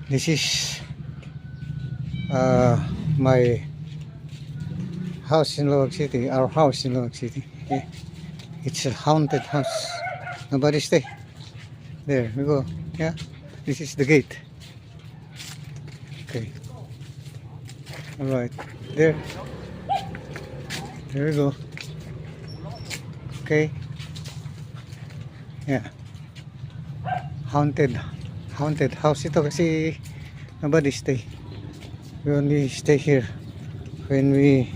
This is my house in Luwag City, our house in Luwag City. Okay. It's a haunted house. Nobody stay. There we go. Yeah. This is the gate. Okay. Alright. There. There we go. Okay. Yeah. Haunted. Haunted house ito kasi nobody stay. We only stay here when we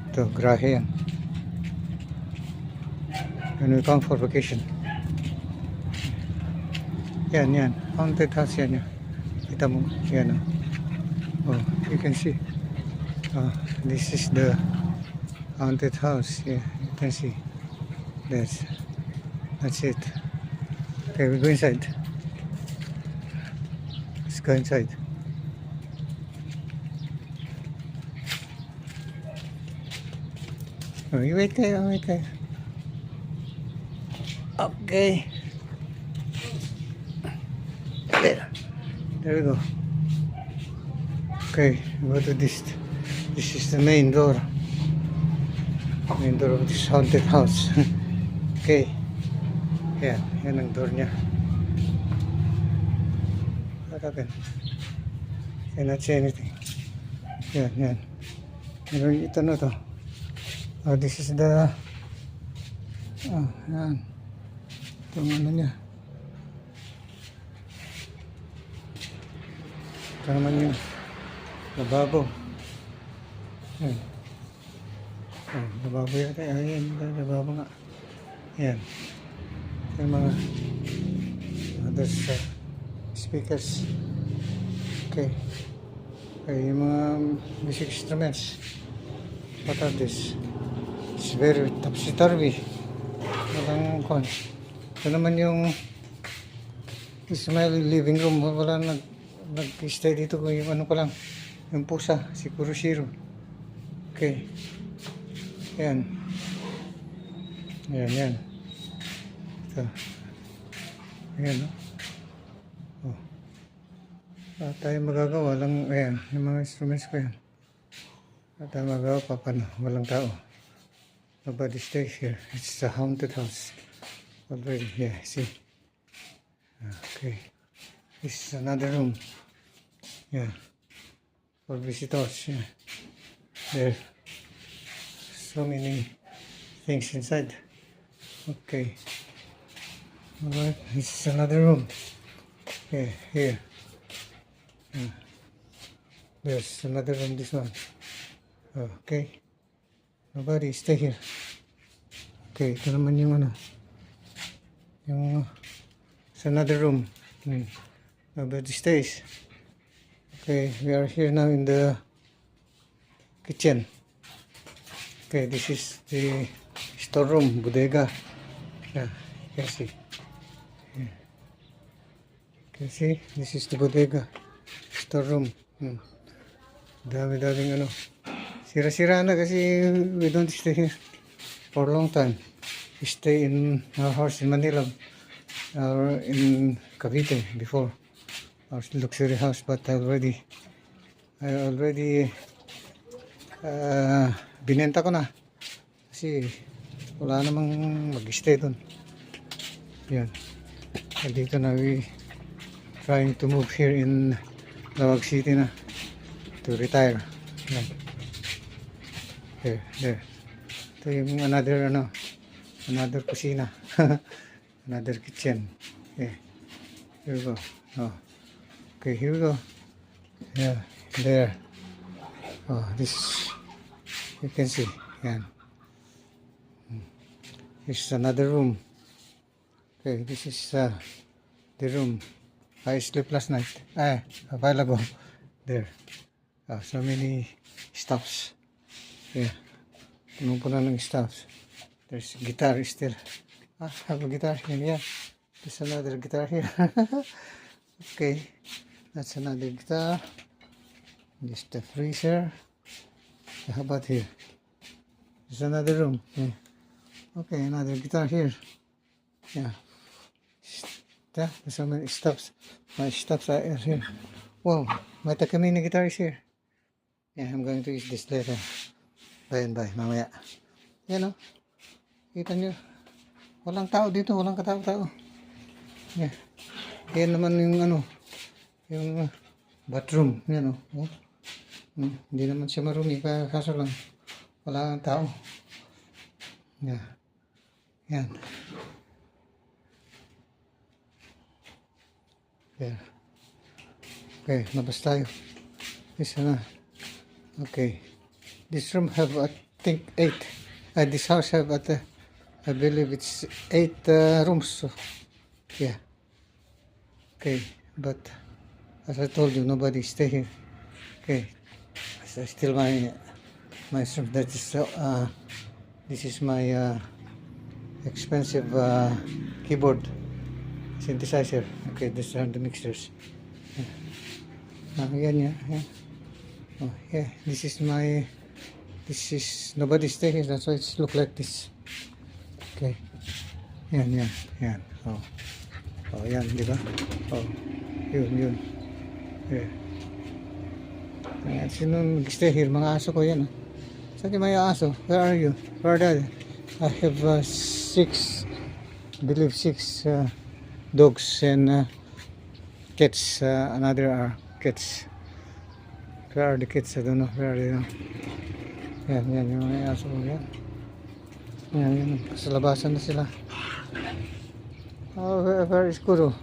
ito, grahe yan. When we come for vacation. Yan. Haunted house yan. Kita mo. Yan. Oh, you can see. This is the haunted house. Yeah, you can see. That's it. Okay, we go inside. Let's go inside. Oh, you wait there. Okay. There we go. Okay, go to this. This is the main door. Main door of this haunted house. Okay. Yan ang door niya. What happened? Cannot see anything. Yan. Pero ito na to. Oh, this is the yan. Itong ano niya. Ito naman yung lababo. Yan. Lababo yata. Ayan, lababo nga. Yan. Yung mga others speakers. Okay. Yung mga music instruments. What are this? It's very topsy-turvy. Walang kon. Ito naman yung is my living room. Wala nag-stay dito ko yung ano ko lang. Yung pusa, si Kuroshiro. Okay. Yan. Ito. Ayan, no? Oh. Wala tayong magagawa lang. Ayan, yung mga instruments ko yan. Wala tayong magagawa pa paano. Walang tao. Nobody stays here. It's a haunted house. Already, yeah, see. Okay. This is another room. Yeah. For visitors, yeah. There. So many things inside. Okay. Alright, this is another room. Okay, here. There's another room, this one. Okay. Nobody stay here. Okay, ito naman yung ano. It's another room. Nobody stays. Okay, we are here now in the kitchen. Okay, this is the storeroom, bodega. Yeah, you can see. Yeah. You can see, this is the bodega, storeroom. Dami-daming ano. Sira-sira na kasi we don't stay here for a long time. We stay in our house in Manila or in Cavite before. Our luxury house, but I already binenta ko na kasi wala namang mag-stay doon. Yan. Dito na we trying to move here in Luwag City na to retire. Yan. There. Ito yung another kusina. Another kitchen. Okay. Here we go. Oh. Okay, here we go. Yeah, there. Oh, this you can see. Yeah. This is another room. Okay, this is the room. I slept last night. A while ago. There. So many stuffs. Yeah. Puno-puno ng stuffs. There's guitar still. I have a guitar here. Yeah. There's another guitar here. Okay. That's another guitar. This the freezer. How about here? There's another room. Yeah. Okay, another guitar here. Yeah. Yeah, there's so many stuffs. My stuffs are here. Wow, my Takamine guitar is here. Yeah, I'm going to use this later. Bye and bye, mamaya. Yan o. Kita nyo. Walang tao dito, walang katao-tao. Yeah. Yan naman yung ano, yung bathroom. Yan o. Oh. Hindi naman siya marumi, kaso lang wala kang tao. Yeah. Yan. Yeah. Okay, labas tayo. Isa na. Okay. This room have, I think, 8. This house have, I believe it's 8 rooms. So, yeah. Okay, but as I told you, nobody stay here. Okay. So still my room. That is this is my expensive keyboard synthesizer. Okay, these are the mixers. Yan, yeah. Oh, yeah. This is nobody stay here. That's why it's look like this. Okay. Yan. Oh, yan, di ba? Oh, yun. Yeah. Ayan, sino nag-stay here? Mga aso ko yan. Saan yung mga aso? Where are you? Where are they? I have 6 dogs and cats. Another are cats. Where are the kids? I don't know. Where are they now? Yan, yung mga aso ko yan. Yan. Sa labasan na sila. Oh, where is Kuro?